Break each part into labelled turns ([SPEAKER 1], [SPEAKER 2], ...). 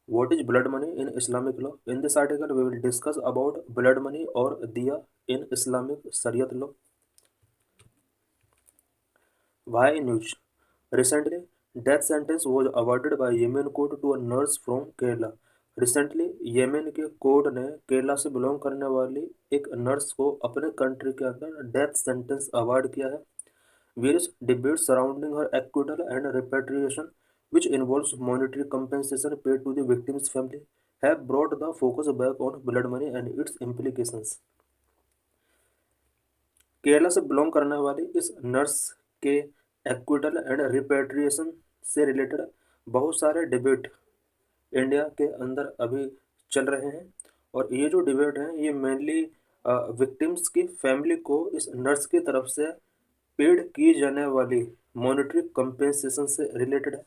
[SPEAKER 1] What is blood money in Islamic law? In this article, we will discuss about blood money or diya in Islamic Shariat law. Why news? Recently, death sentence was awarded by Yemen court to a nurse from Kerala. Recently Yemen के court ने केरला से belong करने वाली एक nurse को अपने country के अंदर डेथ सेंटेंस अवार्ड किया है. Various debates surrounding her acquittal and repatriation, which involves monetary compensation paid to the victim's family, have brought the focus back on blood money and its implications. Kerala से belong करने वाली इस nurse के acquittal and repatriation से related बहुत सारे debate India के अंदर अभी चल रहे हैं. और ये जो डिबेट हैं ये मेनली विक्टिम्स की फैमिली को इस नर्स की तरफ से पेड की जाने वाली मॉनेटरी कंपेंसेशन से रिलेटेड है.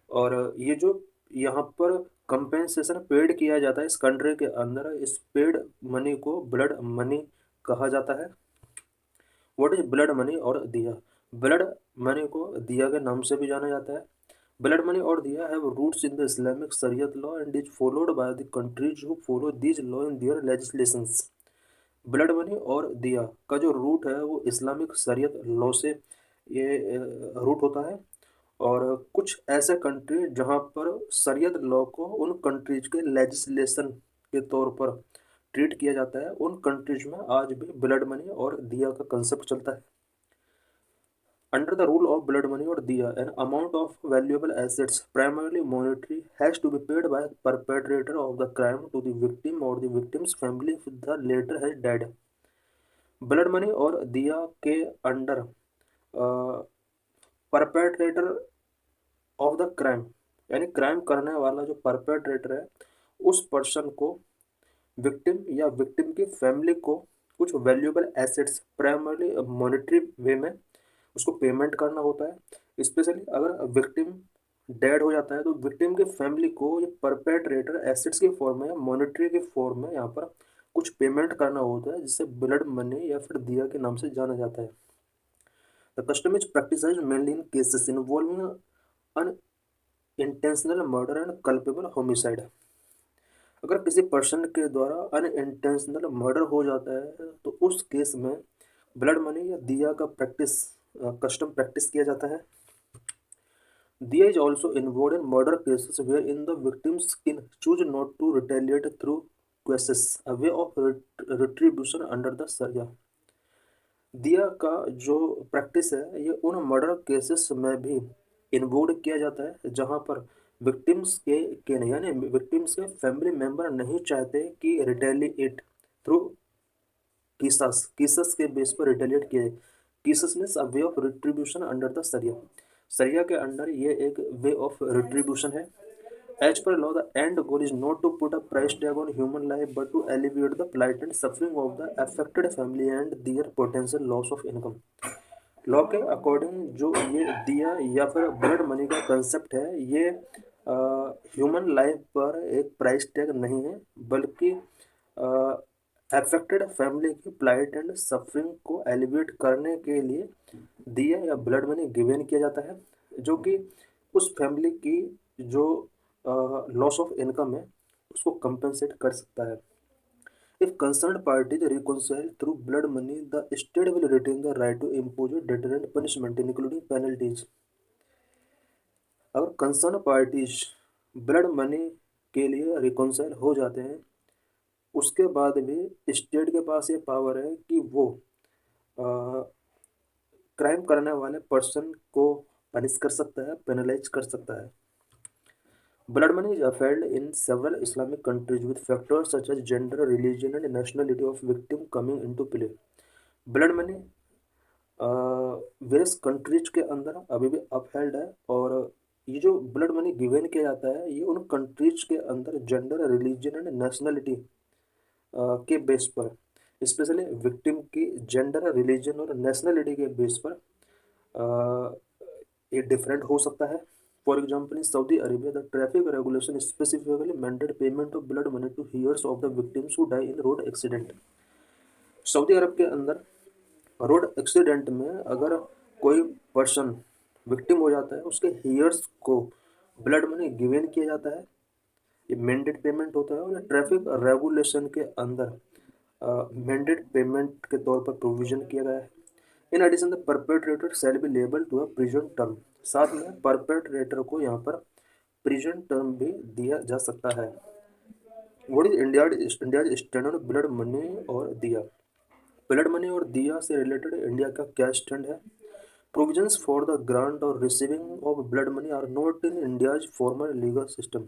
[SPEAKER 1] और ये जो यहाँ पर कंपेंसेशन पेड किया जाता है इस कंट्री के अंदर, इस पेड मनी को ब्लड मनी कहा जाता है. व्हाट इज ब्लड मनी और दिया? ब्लड मनी को दिया के नाम से भी जाना जाता है. ब्लड मनी और दिया have roots in the Islamic शरीयत law and is followed by the countries who follow this law in their legislations. Blood money और दिया का जो रूट है वो इस्लामिक शरीयत लॉ से ये रूट होता है. और कुछ ऐसे कंट्री जहाँ पर शरीयत लॉ को उन कंट्रीज के लेजिस्लेशन के तौर पर ट्रीट किया जाता है, उन कंट्रीज में आज भी ब्लड मनी और दिया का कंसेप्ट चलता है. Under the rule of blood money or diya, an amount of valuable assets, primarily monetary, has to be paid by perpetrator of the crime to the victim or the victim's family if the latter has died. Blood money और दिया के under perpetrator of the crime, यानी crime करने वाला जो perpetrator है उस person को विक्टिम या विक्टिम की फैमिली को कुछ वैल्यूएबल एसेट्स प्राइमरली मॉनेटरी वे में उसको पेमेंट करना होता है. स्पेशली अगर विक्टिम डेड हो जाता है तो विक्टिम के फैमिली को ये परपेट्रेटर एसेट्स के फॉर्म में या मॉनेटरी के फॉर्म में यहाँ पर कुछ पेमेंट करना होता है, जिसे ब्लड मनी या फिर दिया के नाम से जाना जाता है. The custom is practised mainly in cases involving unintentional murder and culpable homicide. अगर किसी पर्सन के द्वारा अनइंटेंशनल मर्डर हो जाता है तो उस केस में ब्लड मनी या दिया का कस्टम प्रैक्टिस किया जाता है. दिया is also involve in murder cases where in the victims can choose not to retaliate through क्वेसेस, a way of retribution under the शरिया. दिया का जो प्रैक्टिस है ये उन मर्डर केसेस में भी इन्वॉल्व किया जाता है जहाँ पर विक्टिम्स के नहीं, यानी विक्टिम्स के फैमिली मेम्बर नहीं चाहते कि रिटेलिएट थ्रू केसेस के बेस पर रिटेलिएट किए. केसेस means a way of retribution under the शरिया. शरिया के अंडर ये एक वे ऑफ रिट्रीब्यूशन है. As per law, the end goal is not to put a price tag on human life but to alleviate the plight and suffering of the affected family and their potential loss of income. Law के according जो ये दिया या फिर blood money का concept है ये human life पर एक प्राइस टैग नहीं है, बल्कि अफेक्टेड फैमिली की प्लाइट एंड सफरिंग को एलिवेट करने के लिए दिया या ब्लड मनी गिवन किया जाता है, जो कि उस फैमिली की जो लॉस ऑफ इनकम है उसको कंपेंसेट कर सकता है. If concerned parties reconcile through blood money, the state will retain the right to impose a deterrent punishment, including penalties. अगर कंसर्न पार्टीज ब्लड मनी के लिए रिकॉन्साइल हो जाते हैं उसके बाद भी स्टेट के पास ये पावर है कि वो क्राइम करने वाले पर्सन को पनिश कर सकता है, पेनलाइज कर सकता है. Blood money is upheld in several Islamic countries with factors such as gender, religion, and nationality of victim coming into play. Blood money various countries के अंदर अभी भी अपहेल्ड है. और ये जो ब्लड मनी गिवन किया जाता है ये उन कंट्रीज के अंदर जेंडर, रिलीजन एंड नेशनलिटी के बेस पर, स्पेशली विक्टिम की जेंडर, रिलीजन और नेशनलिटी के बेस पर ये डिफरेंट हो सकता है. For example, in Saudi Arabia, the traffic regulation specifically mandated payment of blood money to heirs of the victims who die in road accident. Saudi Arab के अंदर road accident में अगर कोई पर्सन विक्टिम हो जाता है उसके हेयर्स को ब्लड मनी गिवन किया जाता है. ये मैंडेट पेमेंट होता है और ये ट्रैफिक रेगुलेशन के अंदर मैंडेट पेमेंट के तौर पर प्रोविजन किया गया है। In addition the perpetrator shall be liable to a prison term, साथ में परपेट्रेटर को यहाँ पर प्रिजन टर्म भी दिया जा सकता है। What is India stand on blood money और दिया? ब्लड मनी और दिया से रिलेटेड इंडिया का क्या स्टैंड है? प्रोविजंस फॉर द ग्रांट और receiving of blood money are not in India's formal legal system.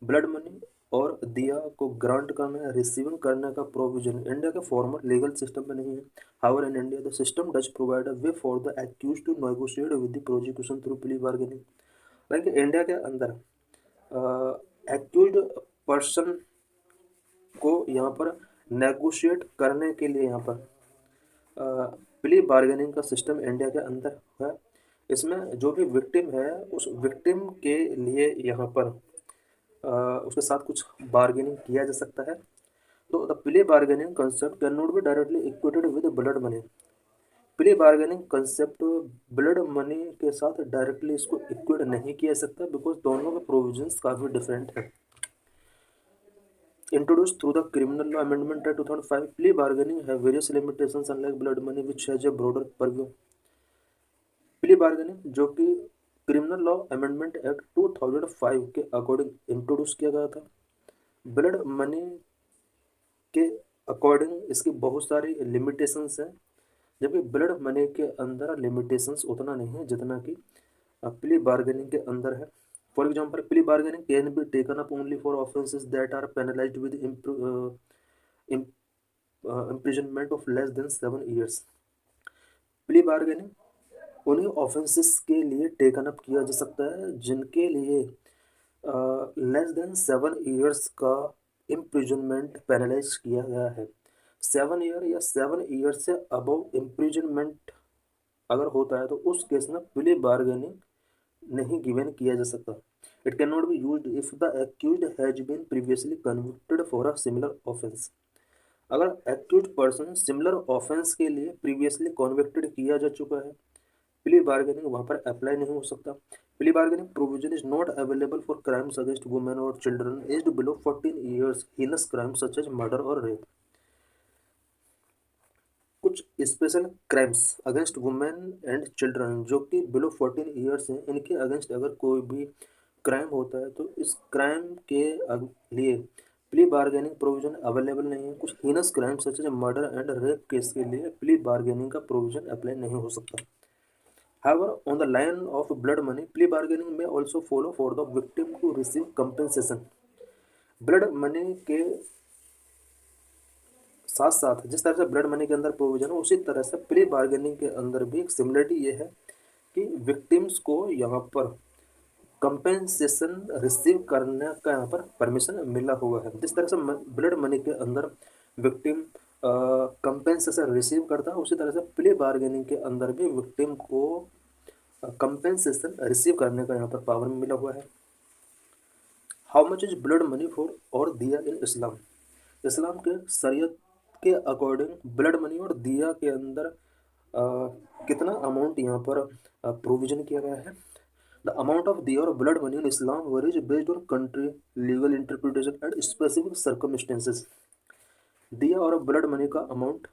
[SPEAKER 1] Blood money और दिया को ग्रांट करना, रिसीविंग करने का प्रोविजन इंडिया के फॉर्मल लीगल सिस्टम में नहीं है। However in India the system does provide a way for the accused to negotiate with the prosecution through plea bargaining. Like India के अंदर एक्यूज्ड पर्सन को यहाँ पर नेगोशिएट करने के लिए यहाँ पर प्ली बार्गेनिंग का सिस्टम इंडिया के अंदर है। इसमें जो भी विक्टिम है उस विक्टिम के लिए यहाँ पर उसके साथ कुछ बार्गेनिंग किया जा सकता है। तो the plea bargaining concept can not be directly equated with blood money. Plea bargaining concept blood money के साथ डायरेक्टली इसको इक्वेट नहीं किया जा सकता, बिकॉज दोनों के प्रोविजंस काफ़ी डिफरेंट है। Introduced through the Criminal Law Amendment Act 2005, plea bargaining have various limitations unlike blood money which has a broader purview. Plea bargaining जो कि क्रिमिनल लॉ अमेंडमेंट एक्ट 2005 के अकॉर्डिंग इंट्रोड्यूस किया गया था, ब्लड मनी के according इसकी बहुत सारी लिमिटेशंस हैं, जबकि ब्लड मनी के अंदर लिमिटेशंस उतना नहीं है जितना कि प्ली बार्गेनिंग के अंदर है। For example, plea bargaining can be taken up only for offences that are penalized with imprisonment of less than 7 years. Plea bargaining उन्हीं ऑफेंसेस के लिए टेकन अप किया जा सकता है जिनके लिए लेस देन 7 ईयर्स का इम्प्रिजनमेंट पेनलाइज किया गया है। 7 ईयर या 7 ईयर से अबव इम्प्रिजनमेंट अगर होता है तो उस केस में प्ली बार्गेनिंग नहीं गिवन किया जा सकता। It can not be used if the accused has been previously convicted for a similar offence. अगर एक्यूज्ड पर्सन सिमिलर ऑफेंस के लिए प्रीवियसली कन्विक्टेड किया जा चुका है, प्ली बार्गेनिंग वहाँ पर अप्लाई नहीं हो सकता। Plea bargaining provision is not available for crimes against women और children aged below 14 years, heinous crimes such as murder और रेप। कुछ special crimes against women and children जो कि बिलो 14 ईयर्स हैं, इनके अगेंस्ट अगर कोई भी क्राइम होता है तो इस क्राइम के लिए प्ली बार्गेनिंग प्रोविजन अवेलेबल नहीं है। कुछ heinous crime such as murder and rape case के लिए प्ली बार्गेनिंग का प्रोविजन अप्लाई नहीं हो सकता। However, on the line of blood money, plea bargaining may also follow for the victim to receive compensation. Blood money के साथ साथ जिस तरह से ब्लड मनी के अंदर प्रोविजन है, उसी तरह से प्ली बार्गेनिंग के अंदर भी एक सिमिलरिटी ये है कि विक्टिम्स को यहाँ पर कंपेंसेशन रिसीव करने का यहाँ पर परमिशन मिला हुआ है। जिस तरह से ब्लड मनी के अंदर विक्टिम कंपेंसेशन रिसीव करता है, उसी तरह से प्ली बार्गेनिंग के अंदर भी विक्टिम को कंपेंसेशन रिसीव करने का यहाँ पर पावर मिला हुआ है। How much is blood money for और दिया इन इस्लाम? इस्लाम के शरीयत के अकॉर्डिंग ब्लड मनी और दिया के अंदर कितना अमाउंट यहाँ पर प्रोविजन किया गया है? द अमाउंट ऑफ दिया और blood money in Islam varies based on country legal interpretation and specific circumstances. दिया और ब्लड मनी का अमाउंट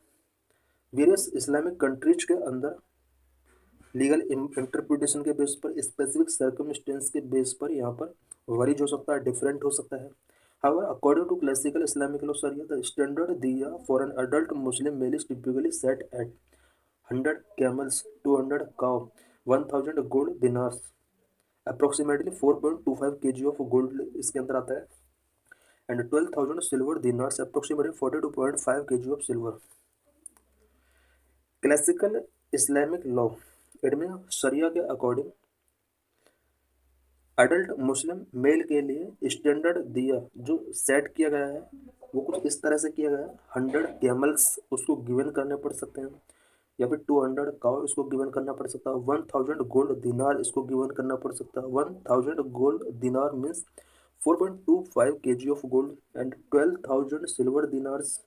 [SPEAKER 1] वेरियस इस्लामिक कंट्रीज के अंदर लीगल इंटरप्रिटेशन के बेस पर, स्पेसिफिक सर्कमस्टेंस के बेस पर यहाँ पर वरीज हो सकता है, डिफरेंट हो सकता है। However, according to classical Islamic law Sharia, the standard diya for an adult Muslim male is typically set at 100 camels, 200 cow, 1000 gold dinars, approximately 4.25 kg of gold इसके अंदर आता है, and 12,000 silver dinars, approximately 42.5 kg of silver. Classical Islamic law इनमें शरिया के according adult मुस्लिम mail के लिए standard दिया जो सेट किया गया है वो कुछ इस तरह से किया गया है। 100 कैमल्स उसको गिवन करने पड़ सकते हैं, या फिर 200 काउ इसको गिवन करना पड़ सकता है, 1000 गोल्ड दिनार इसको गिवन करना पड़ सकता है। 1000 gold dinar means 4.25 kg of gold and 12,000 silver dinars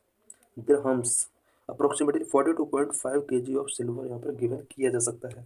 [SPEAKER 1] dirhams approximately 42.5 kg of silver यहाँ पर गिवन किया जा सकता है।